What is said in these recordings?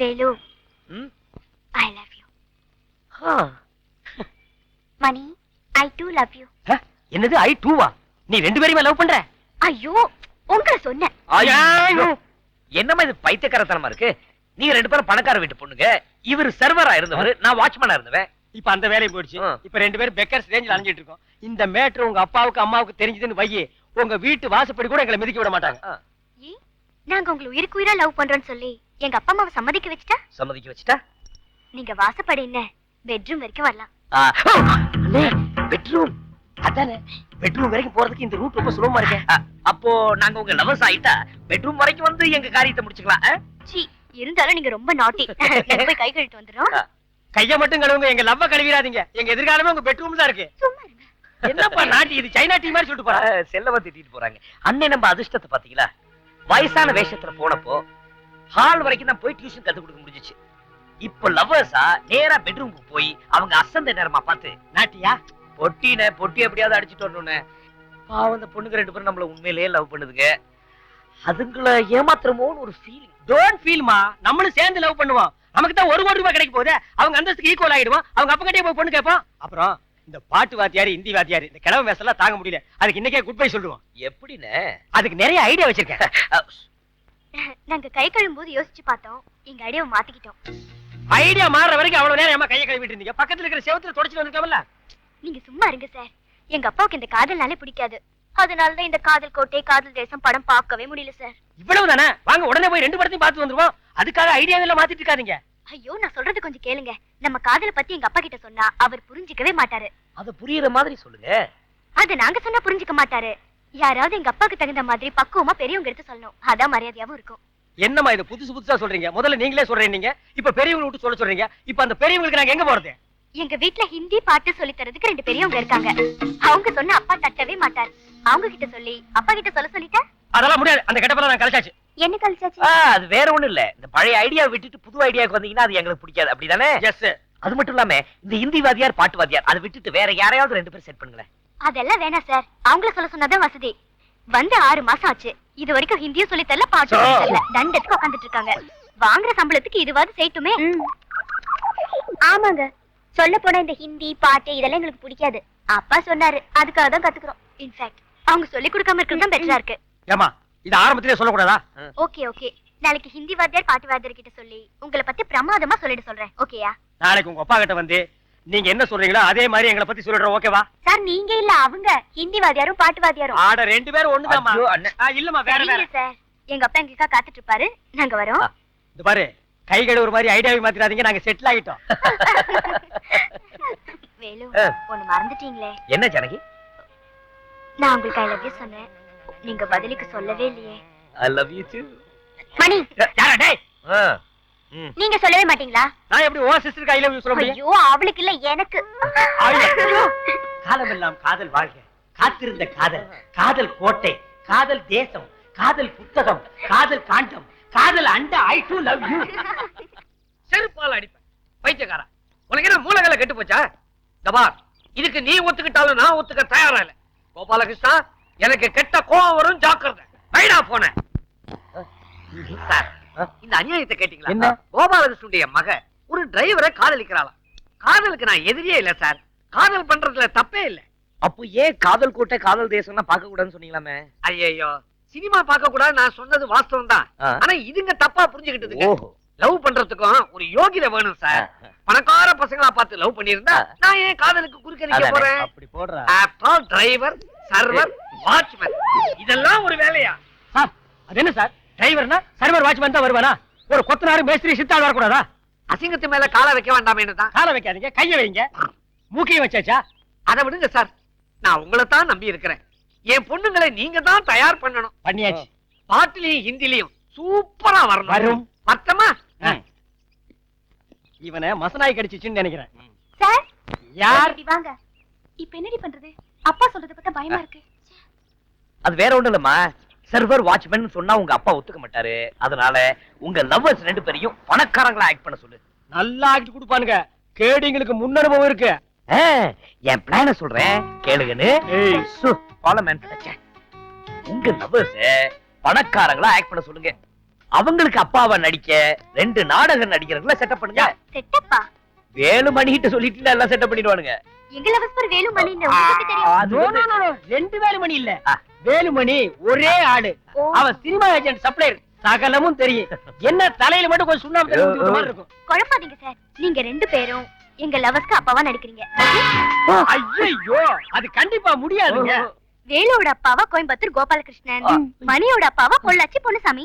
Velu, I love you. Money, I too love you. என்னது I too வா? நீ ரெண்டு பேரையுமே லவ் பண்ற? ஐயோ, உங்களை சொன்னேன். என்னமா இது பைத்தியக்காரத்தனமா இருக்கு? நீங்க ரெண்டு பேரும் பணக்கார வீட்டு பொண்ணுங்க, இவர் சர்வரா இருந்தவர், நான் வாட்ச்மேனா இருந்தவன். இப்ப அந்த வேலையை போயிடுச்சு. இப்ப ரெண்டு பேரும் பெக்கர்ஸ் ரேஞ்சில் அலைஞ்சிட்டு இருக்கோம். இந்த மேட்டர் உங்க அப்பாவுக்கு அம்மாவுக்கு தெரிஞ்சதுன்னு வையே, உங்க வீட்டு வாசப்படி கூட எங்களை மிதிக்க விட மாட்டாங்க. நாங்க உங்களை உயிருக்கு உயிரா லவ் பண்றோம்னு சொல்லி எங்க அப்பா அம்மாவை சம்மதிக்க வச்சுட்டா நீங்க வாசப்படி என்ன பெட்ரூம் வரைக்கும் வரலாம். பெட்ரூம் அதானே? பெட்ரூம் வரைக்கும் போறதுக்கு இந்த ரூட் ரொம்ப சுலபமா இருக்கு. அப்போ நாங்க உங்க லவர்ஸ் ஆயிட்டா பெட்ரூம் வரைக்கும் வந்து எங்க காரியத்தை முடிச்சுக்கலாம். சீ, இருந்தாலும் நீங்க ரொம்ப நாட்டி. போய் கை கழுவிட்டு வந்துறோம். கைய மட்டும் கழுவுங்க, எங்க லவ்வ கழுவிடாதீங்க. எங்க எதிர்காலமே உங்க பெட்ரூம் தான் இருக்கு. என்னப்பா நாட்டி, இது சைனா டீ மாதிரி சொல்லிட்டு போறாங்க. செல்லவ திட்டிட்டு போறாங்க. அண்ணே நம்ம அதிர்ஷ்டத்தை பாத்தீங்களா? வயசான வேஷத்துல போனப்போ ஹால் வரைக்கும் தான் போய் டியூஷன் கத்து கொடுக்க முடிஞ்சிச்சு. இப்போ லவ்வர்ஸா நேரா பெட்ரூமுக்கு போய் அவங்க அசந்த நேரமா பார்த்து நாட்டியா பொட்டி எப்படியாவது அடிச்சுட்டு வரணும்னு. பாவம், அந்த பொண்ணுங்க ரெண்டு பேரும் நம்மள உண்மையிலேயே லவ் பண்ணுதுங்க. அதுங்களை ஏமாத்திரமோன்னு ஒரு ஃபீலிங். டோன்ட் ஃபீல்மா, நம்மளும் சேர்ந்து லவ் பண்ணுவோம். நமக்கு தான் 1 கோடி ரூபாய் கிடைக்க போகுது. அவங்க அந்தஸ்துக்கு ஈக்குவல் ஆயிடுவோம். அவங்க அப்ப கிட்டே போய் பொண்ணு கேட்போம். அப்புறம் இந்த பாட்டு வாத்தியாரு, இந்தி வாத்தியாரு, இந்த கிழமை மேசெல்லாம் தாங்க முடியல. அதுக்கு இன்னைக்கே குட் பை சொல்லுவோம். எப்படின்னு அதுக்கு நிறைய ஐடியா வச்சிருக்கேன். நாங்க கை கழுவும் போது யோசிச்சு பார்த்தோம், எங்க ஐடியாவை மாத்திக்கிட்டோம். ஐடியா மாற வரைக்கும் அவ்வளவு நேரம் ஏமா கையை கழுவிட்டு இருந்தீங்க? பக்கத்துல இருக்கிற செவத்துல தொடச்சிட்டு வந்துருக்கலாம்ல. நீங்க சும்மா இருங்க சார். எங்க அப்பாவுக்கு இந்த காதல்னாலே பிடிக்காது. அதனாலதான் இந்த காதல் கோட்டை, காதல் தேசம் படம் பார்க்கவே முடியல சார். இவ்வளவு தானே? வாங்க உடனே போய் 2 படத்தையும் பார்த்து வந்துருவோம். அதுக்காக ஐடியாவெல்லாம் மாத்திட்டு இருக்காதீங்க. ஐயோ, நான் சொல்றது கொஞ்சம் கேளுங்க. நம்ம காதலை பத்தி எங்க அப்பா கிட்ட சொன்னா அவர் புரிஞ்சிக்கவே மாட்டாரு. அது புரியுற மாதிரி சொல்லுங்க. அது நாங்க சொன்னா புரிஞ்சுக்க மாட்டாரு. யாராவது எங்க அப்பாக்கு தகுந்த மாதிரி பக்குவமா பெரியவங்க எடுத்து சொல்லணும். அதான் மரியாதையாவும் இருக்கும். என்னமா இது புதுசா சொல்றீங்க? முதல்ல நீங்களே சொல்றீங்க, இப்ப பெரியவங்களை விட்டு சொல்றீங்க. இப்ப அந்த பெரியவங்களுக்கு நாங்க எங்க போறது? எங்க வீட்டுல ஹிந்தி பாட்டு சொல்லி தரதுக்கு 2 பெரியவங்க இருக்காங்க. அவங்க சொன்ன அப்பா தட்டவே மாட்டார். அவங்க கிட்ட சொல்லி அப்பா கிட்ட சொல்லிட்டா அதெல்லாம் முடியாது. அந்த கெட்டப்பெல்லாம் நான் கழிச்சாச்சு. என்ன கழிச்சாச்சு? அது வேற ஒண்ணும் இல்ல. இந்த பழைய ஐடியா விட்டுட்டு புது ஐடியாக்கு வந்தீங்கன்னா அது எங்களுக்கு பிடிக்காது. அப்படிதானே? எஸ். அது மட்டும் இல்லாம இந்த ஹிந்தி வாத்தியார், பாட்டு வாத்தியார் அதை விட்டுட்டு வேற யாரையாவது 2 பேர் செட் பண்ணுங்களேன். அதெல்லாம் வேணாம் சார். அவங்கள சொன்னதான் வசதி. வந்து 6 மாசம் ஆச்சு. இது வரைக்கும் ஹிந்தியும் சொல்லி தரல, பாட்டு சொல்லி தரல. தண்டத்துக்கு உட்காந்துட்டு இருக்காங்க. வாங்குற சம்பளத்துக்கு இதுவாது செய்யட்டுமே. ஆமாங்க, சொல்ல போனா இந்த ஹிந்தி பாட்டு இதெல்லாம் எங்களுக்கு பிடிக்காது. அப்பா சொன்னாரு, அதுக்காக தான் கத்துக்கிறோம். இன்ஃபேக்ட் அவங்க சொல்லி கொடுக்காம இருக்கிறது தான் பெட்டரா இருக்கு. ஏமா இது ஆரம்பத்திலே சொல்லக்கூடாதா? ஓகே, நாளைக்கு ஹிந்தி வாத்தியார், பாட்டு வாத்தியார் கிட்ட சொல்லி உங்களை பத்தி பிரமாதமா சொல்லிட்டு சொல்றேன். ஓகேயா? நாளைக்கு உங்க அப்பா கிட்ட வந்து நீங்க என்ன சொல்றீங்களோ அதே மாதிரி எங்களை பத்தி சொல்றோம். ஓகேவா? சார், நீங்க இல்ல அவங்க, ஹிந்தி வாத்தியாரும் பாட்டு வாத்தியாரும். ஆட 2 பேரும் ஒண்ணுதாம்மா. இல்லம்மா, வேற வேற சார். எங்க அப்பா எங்களுக்கா காத்துட்டு இருப்பாரு. நாங்க வரோம். இது பாரு, கை கழுவுற மாதிரி ஐடியாவை மாத்திராதீங்க. நாங்க செட்டில் ஆகிட்டோம். வேலு, ஒண்ணு மறந்துட்டீங்களே. என்ன ஜனகி? நான் உங்களுக்கு ஐ லவ் யூ சொன்னேன். நீங்க பதிலுக்கு சொல்லவே இல்லையே. I love you too. Mani, யாரா டேய்? நீங்க சொல்லவே மாட்டீங்களா? நான் எப்படி உன் சிஸ்டருக்கு ஐ லவ் யூ சொல்ல முடியும்? ஐயோ, அவளுக்கு இல்ல, எனக்கு. காலமெல்லாம் காதல் வாழ்க, காத்திருந்த காதல், காதல் கோட்டை, காதல் தேசம், காதல் புத்தகம், காதல் காண்டம், காதல் அண்ட. ஐ டு லவ் யூ. செருப்பால் அடிப்பேன் பைத்தியக்காரா. உனக்கு என்ன மூலகளை கெட்டு போச்சா? தபார், இதுக்கு நீ ஒத்துக்கிட்டாலும் நான் ஒத்துக்க தயாரா இல்ல. கோபாலகிருஷ்ணா, எனக்கு கெட்ட கோவம் வரும், ஜாக்கிரதை. வைடா போன. சார், இந்த அநியாயத்தை கேட்டீங்களா? என்ன? கோபாலகிருஷ்ணனுடைய மக ஒரு டிரைவரை காதலிக்கிறாளாம். காதலுக்கு நான் எதிரியே இல்ல சார். காதல் பண்றதுல தப்பே இல்ல. அப்போ ஏன் காதல் கோட்டை, காதல் தேசம்னா பார்க்க கூடாதுன்னு சொன்னீங்களாமே? ஐயோ, சினிமா பார்க்க கூடாது நான் சொன்னது வாஸ்தவம் தான். ஆனா இதுங்க தப்பா புரிஞ்சுக்கிட்டதுங்க. லவ் பண்றதுக்கும் ஒரு யோகிதை வேணும் சார். பணக்கார பசங்களா பார்த்து லவ் பண்ணிருந்தா நான் ஏன் காதலுக்கு குறுக்க நிக்க போறேன்? அப்படி போடுறேன். ஆஃப்டர் டிரைவர், சர்வர், வாட்ச்மேன் இதெல்லாம் ஒரு வேலையா? அது என்ன சார், டிரைவர்னா சர்வர், வாட்ச்மேன் தான் வருவானா? ஒரு கொத்தனாரு, மேஸ்திரி, சித்தாள் வரக்கூடாதா? அசிங்கத்து மேல காலை வைக்க வேண்டாமே தான். காலை வைக்காதீங்க, கையை வைங்க. மூக்கையும் வச்சாச்சா? அதை விடுங்க சார். நான் உங்களை தான் நம்பி இருக்கிறேன். என் பொண்ணுங்களை நீங்க தான் தயார் பண்ணணும். பண்ணியாச்சு. பாட்டுலயும் ஹிந்திலையும் சூப்பரா வரும். மொத்தமா இவனை மசனாய் கடிச்சிச்சுன்னு நினைக்கிறேன். சார், யார்? வாங்க. இப்ப என்னடி பண்றது? அப்பா சொல்றத பத்தி பயமா இருக்கு. அது வேற ஒண்ணும் இல்லம்மா. சர்வர், வாட்ச்மேன் சொன்னா உங்க அப்பா ஒத்துக்க மாட்டாரு. அதனால உங்க லவ்வர்ஸ் 2 பேரையும் பணக்காரங்களா ஆக்ட் பண்ண சொல்லு. நல்லா ஆக்ட் கொடுப்பானுங்க. கேடிங்களுக்கு முன்னனுபவம் இருக்கு. என் பிளான சொல்றேன் கேளுங்கன்னு. உங்க லவ்வர்ஸ் பணக்காரங்களா ஆக்ட் பண்ண சொல்லுங்க. அவங்களுக்கு அப்பாவா நடிக்க 2 நாடகம் நடிக்கிறவங்கள செட்டப் பண்ணுங்க. செட்டப்பா? வேலுமணிகிட்ட சொல்லிட்டு எல்லாம் செட்டப் பண்ணிடுவானுங்க. எங்க லவஸ்பர் வேலுமணின்னு உங்களுக்கு தெரியும்? அது வந்து- 2 வேலுமணி இல்ல, வேலுமணி ஒரே ஆளு. அவன் சினிமா ஏஜென்ட், சப்ளையர், சகலமும் தெரியும். என்ன தலையில மட்டும் கொஞ்சம் சுண்ணாம்பு தண்ணி ஊத்தி விட்ட மாதிரி இருக்கும். குழப்பாதீங்க சார். நீங்க 2 பேரும் எங்க லவஸ்க்கு அப்பாவா நடிக்கிறீங்க. ஐயோ, அது கண்டிப்பா முடியாதுங்க. வேலுவோட அப்பாவா கோயம்புத்தூர் கோபாலகிருஷ்ணன், மணியோட அப்பாவா பொள்ளாச்சி பொன்னுசாமி.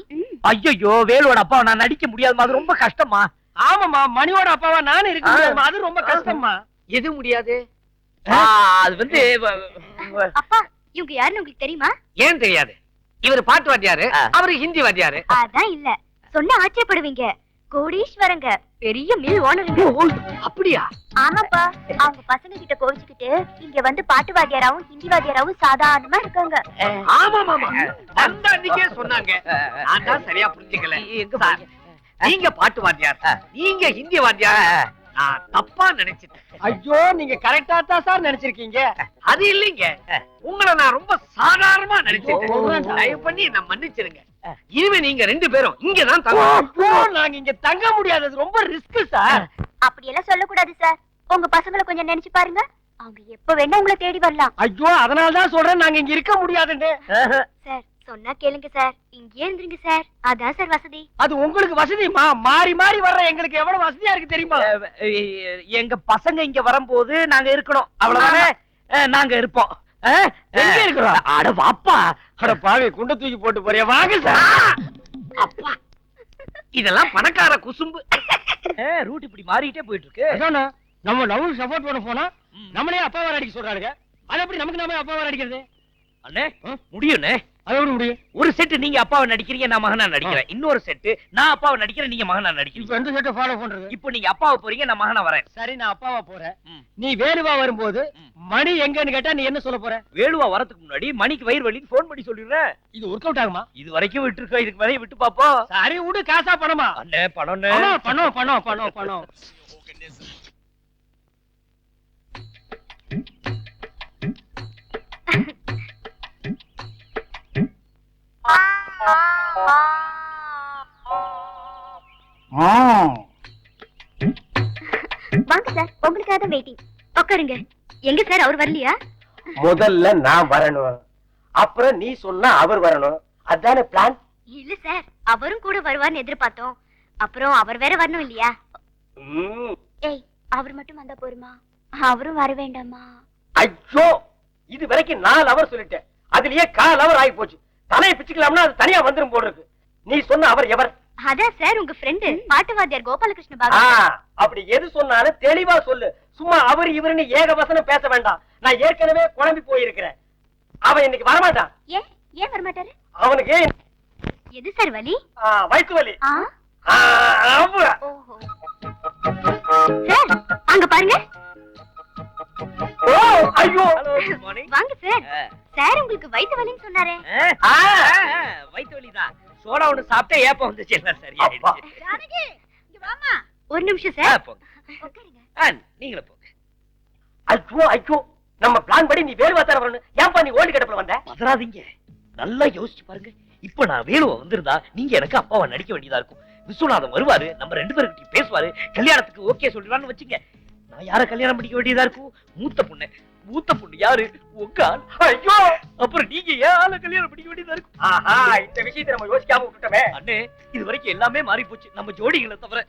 ஐயோ, வேலோட அப்பாவை நான் நடிக்க முடியாதுமா, அது ரொம்ப கஷ்டமா. ஆமாமா, மணியோட அப்பாவா நானும் இருக்கேன், அது ரொம்ப கஷ்டமா. எது முடியாது? அது வந்து அப்பா, இவங்க யாருன்னு உங்களுக்கு தெரியுமா? ஏன் தெரியாது? இவர் பாட்டு வாத்தியாரு, அவரு ஹிந்தி வாத்தியாரு. அதான் இல்ல, சொன்ன ஆச்சரியப்படுவீங்க. கோடீஸ்வரங்க, பெரிய மில் ஓனருங்க. அப்படியா? ஆமாப்பா, அவங்க பசங்க கிட்ட கோவிச்சுக்கிட்டு இங்க வந்து பாட்டு வாத்தியாராவும் ஹிந்தி வாத்தியாராவும் சாதாரணமா இருக்காங்க. ஆமாமா, அந்த அன்னைக்கே சொன்னாங்க. நான் தான் சரியா புரிஞ்சுக்கல. சார், நீங்க பாட்டு வாத்தியார், நீங்க ஹிந்தி வாத்தியார், நான் தப்பா நினைச்சிட்டேன். ஐயோ, நீங்க கரெக்டா தான் சார் நினைச்சிருக்கீங்க. அது இல்லைங்க, உங்களை நான் ரொம்ப சாதாரணமா நினைச்சிட்டேன். தயவு பண்ணி என்ன மன்னிச்சிருங்க. இனிமே நீங்க 2 பேரும் இங்கதான் தங்கணும். நாங்க இங்க தங்க முடியாதது ரொம்ப ரிஸ்க் சார். அப்படி எல்லாம் சொல்லக்கூடாது சார். உங்க பசங்களை கொஞ்சம் நினைச்சு பாருங்க, அவங்க எப்ப வேணா உங்களை தேடி வரலாம். ஐயோ, அதனால தான் சொல்றேன் நாங்க இங்க இருக்க முடியாதுன்னு. சார், சொன்னா கேளுங்க சார், இங்கே இருந்துருங்க சார். அதான் சார் வசதி. அது உங்களுக்கு வசதிமா? மாறி மாறி வர்ற எங்களுக்கு எவ்வளவு வசதியா இருக்கு தெரியுமா? எங்க பசங்க இங்க வரும்போது நாங்க இருக்கணும், அவ்வளவுதானே? நாங்க இருப்போம். எங்க இருக்கிறோம்? அட வாப்பா. அட பாவி, குண்ட தூக்கி போட்டு போறியா? வாங்க சார். அப்பா, இதெல்லாம் பணக்கார குசும்பு. ரூட் இப்படி மாறிட்டே போயிட்டு இருக்கு. அதானே, நம்ம லவ் சப்போர்ட் பண்ண போனா நம்மளே அப்பாவை அடிக்க சொல்றாங்க. அது எப்படி நமக்கு நாம அப்பாவை அடிக்கிறது? அண்ணே, முடியும்ண்ணே. அது எப்படி முடியும்? ஒரு செட் நீங்க அப்பாவை நடிக்கிறீங்க, நான் மகனா நடிக்கிறேன். இன்னொரு செட் நான் அப்பாவை நடிக்கிறேன், நீங்க மகனா நடிக்கிறீங்க. இப்ப எந்த செட்டை ஃபாலோ பண்றது? இப்போ நீங்க அப்பாவை போறீங்க, நான் மகனா வரேன். சரி, நான் அப்பாவா போறேன். நீ வேலுவா வரும்போது மணி எங்கன்னு கேட்டா நீ என்ன சொல்ல போற? வேலுவா வரதுக்கு முன்னாடி மணிக்கு வயிறு வலின்னு போன் பண்ணி சொல்லிடுறேன். இது ஒர்க் அவுட் ஆகுமா? இது வரைக்கும் விட்டு இருக்கோம், இதுக்கு மேலே விட்டு பாப்போம். சரி விடு, காசா பணமா? அண்ணே, பணம் பணம் பணம் பணம் பணம். வாங்க சார், உங்களுக்காக தான் வெயிட்டிங். உட்காருங்க. எங்க சார், அவர் வரலையா? முதல்ல நான் வரணும், அப்புறம் நீ சொன்னா அவர் வரணும். அதானே பிளான்? இல்ல சார், அவரும் கூட வருவார்னு எதிர்பார்த்தோம். அப்புறம் அவர் வேற வரணும் இல்லையா? ஏய், அவர் மட்டும் வந்தா போருமா? அவரும் வர வேண்டாமா? ஐயோ, இது வரைக்கும் 4 அவர் சொல்லிட்டேன், அதுலயே 1/4 அவர் ஆகி போச்சு. தலையை பிச்சுக்கலாம்னா அது தனியா வந்துரும் போல இருக்கு. நீ சொன்ன அவர் எவர்? அதான் சார், உங்க ஃப்ரெண்டு பாட்டு வாத்தியார் கோபாலகிருஷ்ண பாபு. அப்படி எது சொன்னாலும் தெளிவா சொல்லு. சும்மா அவர் இவருன்னு ஏகவசனம் பேச வேண்டாம். நான் ஏற்கனவே குழம்பி போயிருக்கிறேன். அவன் இன்னைக்கு வரமாட்டான். ஏன் ஏன் வரமாட்டாரு? அவனுக்கு எது சார் வலி? வயிற்று வலி. ஓஹோ சார், அங்க பாருங்க. ஐயோ, வாங்க சார். சார் உங்களுக்கு வயிற்று வலின்னு சொன்னாரே. வயிற்று வலிதான். சோடா ஒண்ணு சாப்பிட்டா ஏப்பம் வந்துச்சு, எல்லாம் சரியாயிடுச்சு. ஜானகி, இங்க வாமா. ஒரு நிமிஷம் சார். போங்க. உட்காருங்க. நீங்களே போங்க. ஐயோ ஐயோ, நம்ம பிளான் படி நீ வேலுவா தர வரணும். ஏன்பா நீ ஓல்டு கடப்புல வந்த? பதறாதீங்க, நல்லா யோசிச்சு பாருங்க. இப்ப நான் வேலுவா வந்திருந்தா நீங்க எனக்கு அப்பாவை நடிக்க வேண்டியதா இருக்கும். விஸ்வநாதன் வருவாரு, நம்ம 2 பேருக்கிட்டையும் பேசுவாரு, கல்யாணத்துக்கு ஓகே சொல்லிடலாம்னு வச்சுங்க. நான் யார கல்யாணம் பண்ணிக்க வேண்டியதா இருக்கும்? மூத்த பொண்ணு. மூத்த பொண்ணு யாரு? உங்க ஆள். ஐயோ, அப்புறம் நீங்க ஏன் ஆள கல்யாணம் பண்ணிக்க வேண்டியதா இருக்கும்? ஆஹா, இந்த விஷயத்தை நம்ம யோசிக்காம விட்டுட்டோமே. அண்ணே, இது வரைக்கும் எல்லாமே மாறி போச்சு, நம்ம ஜோடிகளை தவிர.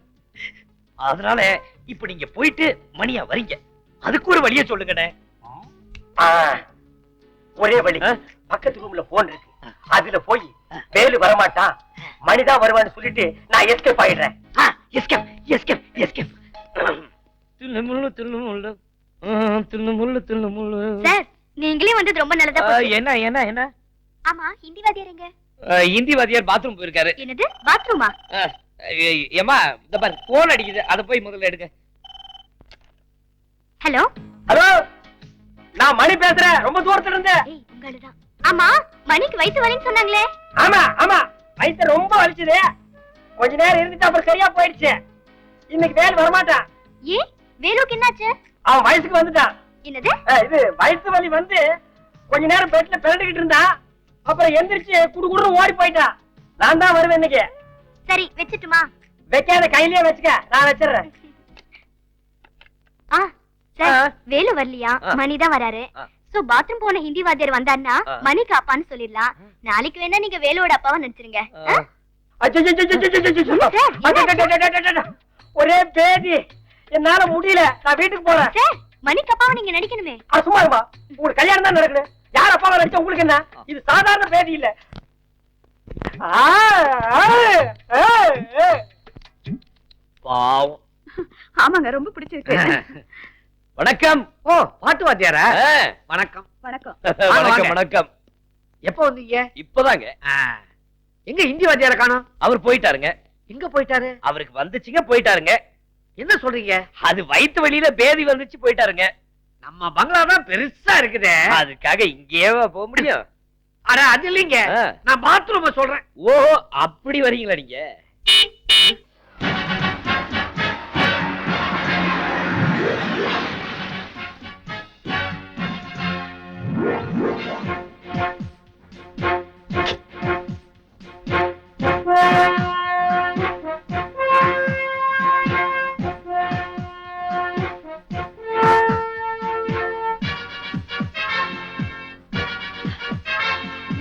அதனால இப்ப நீங்க போயிட்டு மணியா வரீங்க. அதுக்கு ஒரு வழியை சொல்லுங்கண்ணே. ஒரே வழி, பக்கத்து ரூம்ல போன் இருக்கு, அதுல போய் வேலு வரமாட்டான், மணிதான் வருவான்னு சொல்லிட்டு நான் எஸ்கேப் ஆயிடுறேன். Escape escape escape. தில்லுமுள்ளு தில்லுமுள்ளு தில்லுமுள்ளு தில்லுமுள்ளு. சார், நீங்களே வந்தது ரொம்ப நல்லதா போச்சு. என்ன என்ன என்ன? ஆமா, ஹிந்தி வாத்தியார் எங்க? ஹிந்தி வாத்தியார் பாத்ரூம் போயிருக்காரு. என்னது, பாத்ரூமா? ஏமா, இந்த பாரு போன் அடிக்குது, அத போய் முதல்ல எடுங்க. ஹலோ ஹலோ, நான் மணி பேசுறேன், ரொம்ப தூரத்துல இருந்து. ஏய், உங்களுதான். ஆமா, மணிக்கு வயிற்று வலின்னு சொன்னாங்களே. ஆமா ஆமா, வயிற்று ரொம்ப வலிச்சுது. கொஞ்ச நேரம் இருந்துட்டு அப்புறம் சரியா போயிடுச்சு. இன்னைக்கு வேலு வரமாட்டான். ஏன், வேலுக்கு என்னாச்சு? அவன் வயசுக்கு வந்துட்டான். என்னது? இது வயிற்று வலி வந்து கொஞ்ச நேரம் பெட்ல பிறண்டுகிட்டு இருந்தான், அப்புறம் எந்திரிச்சு குடுகுடுன்னு ஓடி போயிட்டான். நான் தான் வருவேன் இன்னைக்கு. சரி வச்சுட்டுமா? வைக்காத கையிலேயே வச்சுக்க, நான் வச்சிடுறேன். சார் வேலு வரலையா? மணிதான் வராரு. ஆ. சோ பாத்ரூம் போன ஹிந்தி வாத்தியார் வந்தாருன்னா ஆ. மணிக்கு அப்பான்னு சொல்லிடலாம். நாளைக்கு வேணா நீங்க வேலுவோட அப்பாவை நினைச்சிருங்க. ஒரே பேதி, என்னால முடியல, நான் வீட்டுக்கு போறேன். சார் மணிக்கு அப்பாவை நீங்க நடிக்கணுமே. சும்மா இருமா, உங்களுக்கு கல்யாணம் தான் நடக்கணும். யார் அப்பாவை நடிச்சா உங்களுக்கு என்ன? இது சாதாரண பேதி இல்ல. பாவம். ஆமாங்க, ரொம்ப பிடிச்சிருக்கு. வணக்கம். ஓ, பாட்டு வாத்தியாரா? வணக்கம். வணக்கம். வணக்கம் வணக்கம். எப்போ வந்தீங்க? இப்பதாங்க. எங்க ஹிந்தி வாத்தியார காணோம்? அவர் போயிட்டாருங்க. எங்க போயிட்டாரு? அவருக்கு வந்துச்சுங்க, போயிட்டாருங்க. என்ன சொல்றீங்க? அது வயித்து வழியில பேதி வந்துச்சு, போயிட்டாருங்க. நம்ம பங்களா தான் பெருசா இருக்குதே. அதுக்காக இங்கேயே போக முடியும்? அட அது இல்லைங்க, ஆ. நான் பாத்ரூம் சொல்றேன். ஓஹோ, அப்படி வரீங்களா நீங்க?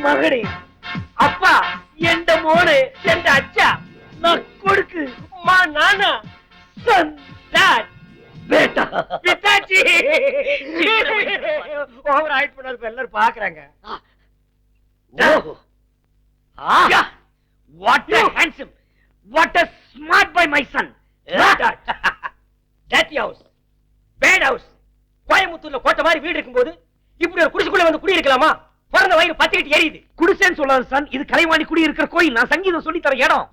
மகனே, அப்பா, எந்த மோனு, எந்த அச்சா, நான் கொடுக்கு, மா நானா, சன், டாட், பேட்டா. பிதாச்சி. ஓவர் ஆயிட் பண்ணது எல்லாரும் பாக்குறாங்க. ஓஹோ. ஆ. What a handsome, what a smart boy, my son. Daddy house, bad house, கோயம்புத்தூர்ல கோட்டை மாதிரி வீடு இருக்கும்போது இப்படி ஒரு குடிசுக்குள்ள வந்து குடி இருக்கலாமா? பிறந்த வயிறு பத்திக்கிட்டு எரியுது. குடிசேன்னு சொல்லாத சன், இது கலைவாணி குடி இருக்கிற கோயில். நான் சங்கீதம் சொல்லி தர இடம்.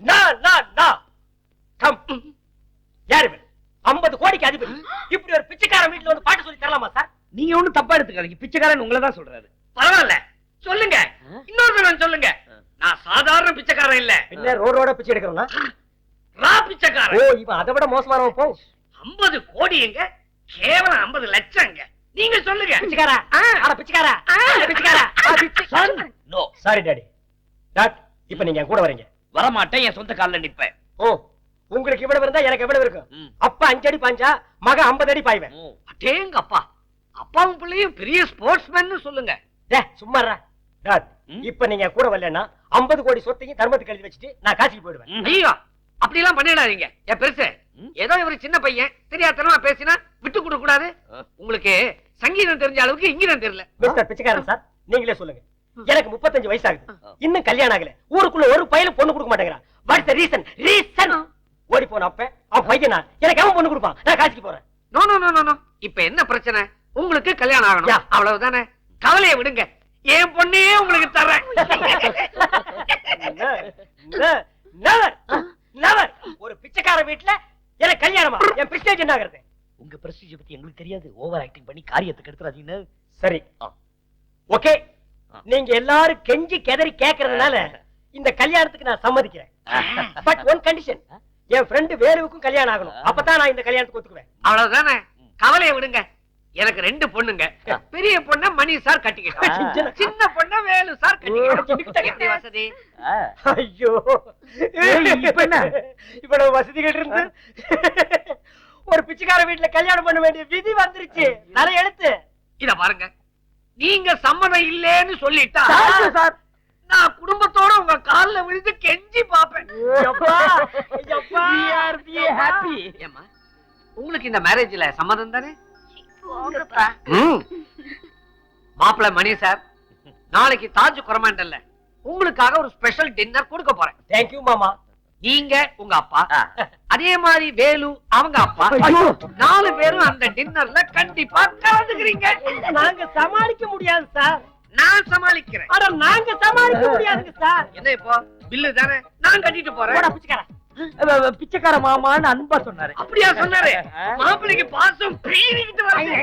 கம். யாரு இவன்? 50 கோடிக்கு அதிபதி. இப்படி ஒரு பிச்சைக்காரன் வீட்டுல வந்து பாட்டு சொல்லி தரலாமா சார்? நீங்க ஒண்ணும் தப்பா எடுத்துக்காதீங்க. பிச்சைக்காரன் உங்களை தான் சொல்றாரு. பரவாயில்ல, சொல்லுங்க. இன்னொரு தடவை சொல்லுங்க. நான் சாதாரண பிச்சைக்காரன் இல்ல, என்ன ரோடோட பிச்சை எடுக்கிறோம்னா? ரா ஓ, பிச்சைக்காரன். இவன் அதை விட மோசமானவன். போ. 50 கோடி எங்க? கேவலம் 50 லட்சம். நீங்க சொல்லுங்க. பிச்சைக்காரா, அட பிச்சைக்காரா, பிச்சைக்காரா. Son, no. Sorry daddy. Dot, இப்ப நீங்க என் கூட வரீங்க. வரமாட்டேன். என் சொந்த கால்ல நிப்பேன். ஓ, உங்களுக்கு இவ்வளவு இருந்தா எனக்கு எவ்வளவு இருக்கும்? ம். அப்பா 5 அடி பாஞ்சா மக 50 அடி பாய்வேன். ம். அடேங்க அப்பா, அப்பாவும் பிள்ளையும் பெரிய ஸ்போர்ட்ஸ்மேன் சொல்லுங்க. சும்மா இருடா. டாட், ம். இப்ப நீங்க கூட வரலன்னா 50 கோடி சொத்தையும் தர்மத்துக்கு எழுதி வச்சுட்டு நான் காசிக்கு போயிடுவேன். ம். ஐயோ, அப்படி எல்லாம் பண்ணிடாதீங்க. என் பெருசு, ம். ஏதோ இவரு சின்ன பையன், தெரியாதனமா பேசினா விட்டு கொடுக்க கூடாது. உங்களுக்கு சங்கீதம் தெரிஞ்ச அளவுக்கு இங்கிலம் தெரியல. மிஸ்டர் பிச்சைக்காரன் சார், நீங்களே சொல்லுங்க. எனக்கு 35 வயசு ஆகுது, இன்னும் கல்யாணம் ஆகல. ஊருக்குள்ள ஒரு பையனும் பொண்ணு கொடுக்க மாட்டேங்கிறான். What's the reason? ரீசன் ஓடி போன அப்ப அவன் பையனா எனக்கு அவன் பொண்ணு கொடுப்பான். நான் காசிக்கு போறேன். No no no no no. இப்ப என்ன பிரச்சனை? உங்களுக்கு கல்யாணம் ஆகணும், யா. அவ்வளவுதானே. கவலையை விடுங்க, என் பொண்ணையே உங்களுக்கு தர்றேன். Never, never. ஒரு பிச்சைக்கார வீட்டுல எனக்கு கல்யாணமா? என் பிஸ்டேஜ் என்ன ஆகுறது? உங்க பிரஸ்டீஜ் பத்தி எங்களுக்கு தெரியாது. ஓவர் ஆக்டிங் பண்ணி காரியத்துக்கு எடுத்துறாதீங்க. சரி, ஆ. ஓகே. ஆ. நீங்க எல்லாரும் கெஞ்சி கெதறி கேக்குறதுனால இந்த கல்யாணத்துக்கு நான் சம்மதிக்கிறேன். பட் ஒன் கண்டிஷன், என் ஃப்ரெண்ட் வேலுவுக்கும் கல்யாணம் ஆகணும். அப்பதான் நான் இந்த கல்யாணத்துக்கு ஒத்துக்குவேன். அவ்வளவுதானே. கவலையை விடுங்க, எனக்கு 2 பொண்ணுங்க. பெரிய பொண்ண மணி சார் கட்டிக்கிட்டோம், சின்ன பொண்ண வேலு சார் கட்டிக்கிட்டோம். எப்படி வசதி? ஐயோ, இப்ப என்ன? இவ்வளவு வசதிகள் இருந்து ஒரு பிச்சைக்கார வீட்டுல கல்யாணம் பண்ண வேண்டிய விதி வந்துருச்சு. நிறைய எழுத்து. இத பாருங்க, நீங்க சம்மதம் இல்லேன்னு சொல்லிட்டா சார், நான் குடும்பத்தோட உங்க கால்ல விழுந்து கெஞ்சி பாப்பேன். ஏம்மா, உங்களுக்கு இந்த மேரேஜ்ல சம்மதம் தானே? போங்கப்பா. மாப்பிள்ளை மணி சார், நாளைக்கு தாஜ் கொரமாண்டல்ல உங்களுக்காக ஒரு ஸ்பெஷல் டின்னர் கொடுக்க போறேன். தேங்க்யூ மாமா. நீங்க உங்க அப்பா, அதே மாதிரி வேலு அவங்க அப்பா, 4 பேரும் அந்த டின்னர்ல கண்டிப்பா கலந்துக்கிறீங்க. நாங்க சமாளிக்க முடியாது சார். நான் சமாளிக்கிறேன். ஆனா நாங்க சமாளிக்க முடியாதுங்க சார். என்ன இப்போ பில்லு தானே, நான் கட்டிட்டு போறேன். போடா பிச்சைக்கார. பிச்சைக்கார மாமான்னு அன்பா சொன்னாரு. அப்படியா சொன்னாரு? மாப்பிள்ளைக்கு பாசம் பீறிக்கிட்டு வருது.